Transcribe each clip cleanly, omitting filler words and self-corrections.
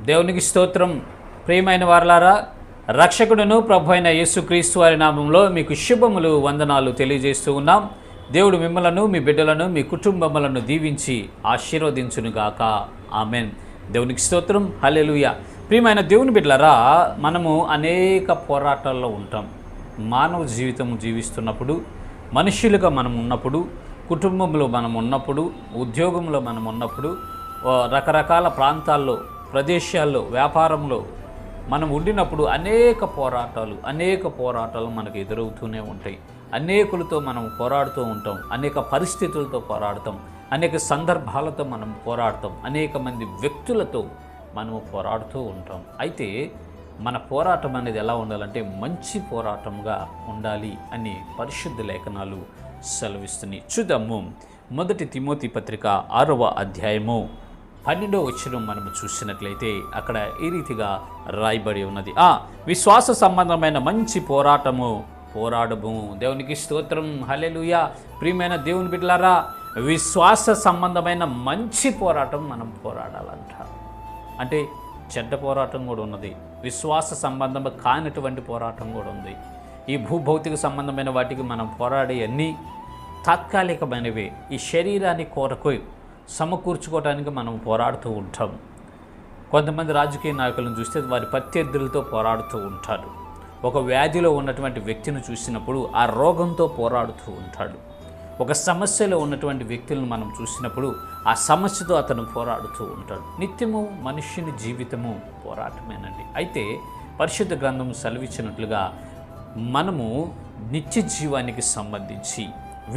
దేవునికి స్తోత్రం. ప్రియమైన వారలారా, రక్షకుడును ప్రభు అయిన యేసుక్రీస్తు వారి నామంలో మీకు శుభములు, వందనాలు తెలియజేస్తూ ఉన్నాం. దేవుడు మిమ్మలను, మీ బిడ్డలను, మీ కుటుంబములను దీవించి ఆశీర్వదించునుగాక. ఆమెన్. దేవునికి స్తోత్రం. హల్లెలూయా. ప్రియమైన దేవుని బిడ్డలారా, మనము అనేక పోరాటాల్లో ఉంటాం. మానవ జీవితం జీవిస్తున్నప్పుడు, మనుష్యులుగా మనం ఉన్నప్పుడు, కుటుంబంలో మనం ఉన్నప్పుడు, ఉద్యోగంలో మనం ఉన్నప్పుడు, రకరకాల ప్రాంతాల్లో, ప్రదేశాల్లో, వ్యాపారంలో మనం ఉండినప్పుడు అనేక పోరాటాలు మనకు ఎదురవుతూనే ఉంటాయి. అనేకులతో మనం పోరాడుతూ ఉంటాం, అనేక పరిస్థితులతో పోరాడతాం, అనేక సందర్భాలతో మనం పోరాడతాం, అనేక మంది వ్యక్తులతో మనము పోరాడుతూ ఉంటాం. అయితే మన పోరాటం అనేది ఎలా ఉండాలంటే మంచి పోరాటంగా ఉండాలి అని పరిశుద్ధ లేఖనాలు సెలవిస్తున్నాయి. చూద్దాము. 1 తిమోతి పత్రిక 6వ అధ్యాయము 12వ వచనం మనము చూసినట్లయితే అక్కడ ఈ రీతిగా రాయబడి ఉన్నది. విశ్వాస సంబంధమైన మంచి పోరాటము పోరాడము. దేవునికి స్తోత్రం. హల్లెలూయా. ప్రియమైన దేవుని బిడ్డలారా, విశ్వాస సంబంధమైన మంచి పోరాటం మనం పోరాడాలంట. అంటే చెడ్డ పోరాటం కూడా ఉన్నది, విశ్వాస సంబంధం కానిటువంటి పోరాటం కూడా ఉంది. ఈ భూభౌతిక సంబంధమైన వాటికి మనం పోరాడే అన్నీ తాత్కాలికమైనవే. ఈ శరీరాన్ని కొరకు సమకూర్చుకోవడానికి మనం పోరాడుతూ ఉంటాం. కొంతమంది రాజకీయ నాయకులను చూస్తే వారి ప్రత్యర్థులతో పోరాడుతూ ఉంటారు. ఒక వ్యాధిలో ఉన్నటువంటి వ్యక్తిని చూసినప్పుడు ఆ రోగంతో పోరాడుతూ ఉంటాడు. ఒక సమస్యలో ఉన్నటువంటి వ్యక్తులను మనం చూసినప్పుడు ఆ సమస్యతో అతను పోరాడుతూ ఉంటాడు. నిత్యము మనుష్యుని జీవితము పోరాటమేనండి. అయితే పరిశుద్ధ గ్రంథం సెలవిచ్చినట్లుగా మనము నిత్య జీవానికి సంబంధించి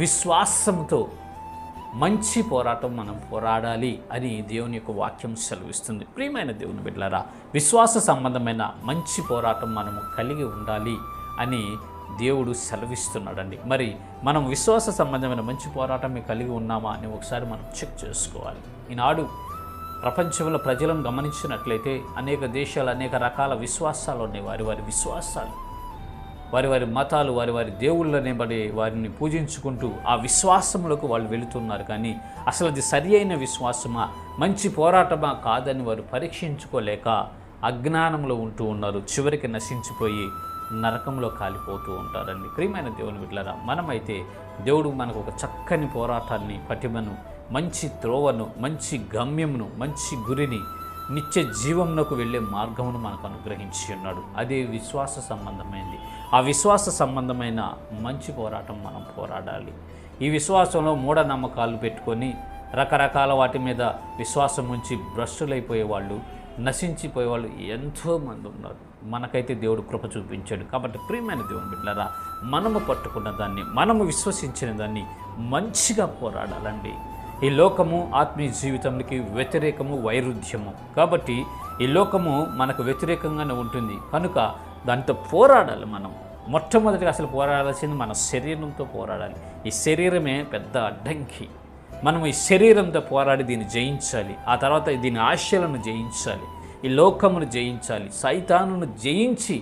విశ్వాసంతో మంచి పోరాటం మనం పోరాడాలి అని దేవుని యొక్క వాక్యం సెలవిస్తుంది. ప్రియమైన దేవుని బిడ్డలారా, విశ్వాస సంబంధమైన మంచి పోరాటం మనము కలిగి ఉండాలి అని దేవుడు సెలవిస్తున్నాడండి. మరి మనం విశ్వాస సంబంధమైన మంచి పోరాటం కలిగి ఉన్నామా అని ఒకసారి మనం చెక్ చేసుకోవాలి. ఈనాడు ప్రపంచంలో ప్రజలను గమనించినట్లయితే అనేక దేశాలు అనేక రకాల విశ్వాసాలు ఉన్నాయి. వారి విశ్వాసాలు, వారి మతాలు, వారి దేవుళ్ళనే బడి వారిని పూజించుకుంటూ ఆ విశ్వాసములకు వాళ్ళు వెళుతున్నారు. కానీ అసలు అది సరి అయిన విశ్వాసమా, మంచి పోరాటమా కాదని వారు పరీక్షించుకోలేక అజ్ఞానంలో ఉంటూ ఉన్నారు. చివరికి నశించిపోయి నరకంలో కాలిపోతూ ఉంటారండి. ప్రియమైన దేవుని బిడ్డలారా, మనమైతే దేవుడు మనకు ఒక చక్కని పోరాటాన్ని, పటిమను, మంచి త్రోవను, మంచి గమ్యమును, మంచి గురిని, నిత్య జీవంలోకి వెళ్ళే మార్గమును మనకు అనుగ్రహించి ఉన్నాడు. అదే విశ్వాస సంబంధమైనది. ఆ విశ్వాస సంబంధమైన మంచి పోరాటం మనం పోరాడాలి. ఈ విశ్వాసంలో మూఢనమ్మకాలు పెట్టుకొని రకరకాల వాటి మీద విశ్వాసం ఉంచి భ్రష్టులైపోయేవాళ్ళు, నశించిపోయేవాళ్ళు ఎంతోమంది ఉన్నారు. మనకైతే దేవుడు కృప చూపించాడు. కాబట్టి ప్రియమైన దేవుని బిడ్డలారా, మనము పట్టుకున్న దాన్ని, మనము విశ్వసించిన దాన్ని మంచిగా పోరాడాలండి. ఈ లోకము ఆత్మీయ జీవితానికి వ్యతిరేకము, వైరుధ్యము. కాబట్టి ఈ లోకము మనకు వ్యతిరేకంగానే ఉంటుంది కనుక దాంతో పోరాడాలి. మనం మొట్టమొదటిగా అసలు పోరాడాల్సింది మన శరీరంతో పోరాడాలి. ఈ శరీరమే పెద్ద అడ్డంకి. మనం ఈ శరీరంతో పోరాడి దీన్ని జయించాలి. ఆ తర్వాత దీని ఆశలను జయించాలి, ఈ లోకమును జయించాలి, సైతానును జయించి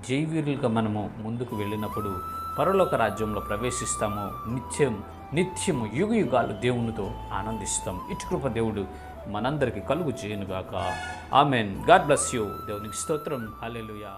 జైవీరులుగా మనము ముందుకు వెళ్ళినప్పుడు పరలోక రాజ్యంలో ప్రవేశిస్తాము. నిత్యము యుగయుగాలు దేవునితో ఆనందిస్తాం. ఇటు కృప దేవుడు మనందరికీ కలుగు చేయనుగాక. ఆమెన్. God bless you. దేవునికి స్తోత్రం. హల్లెలూయా.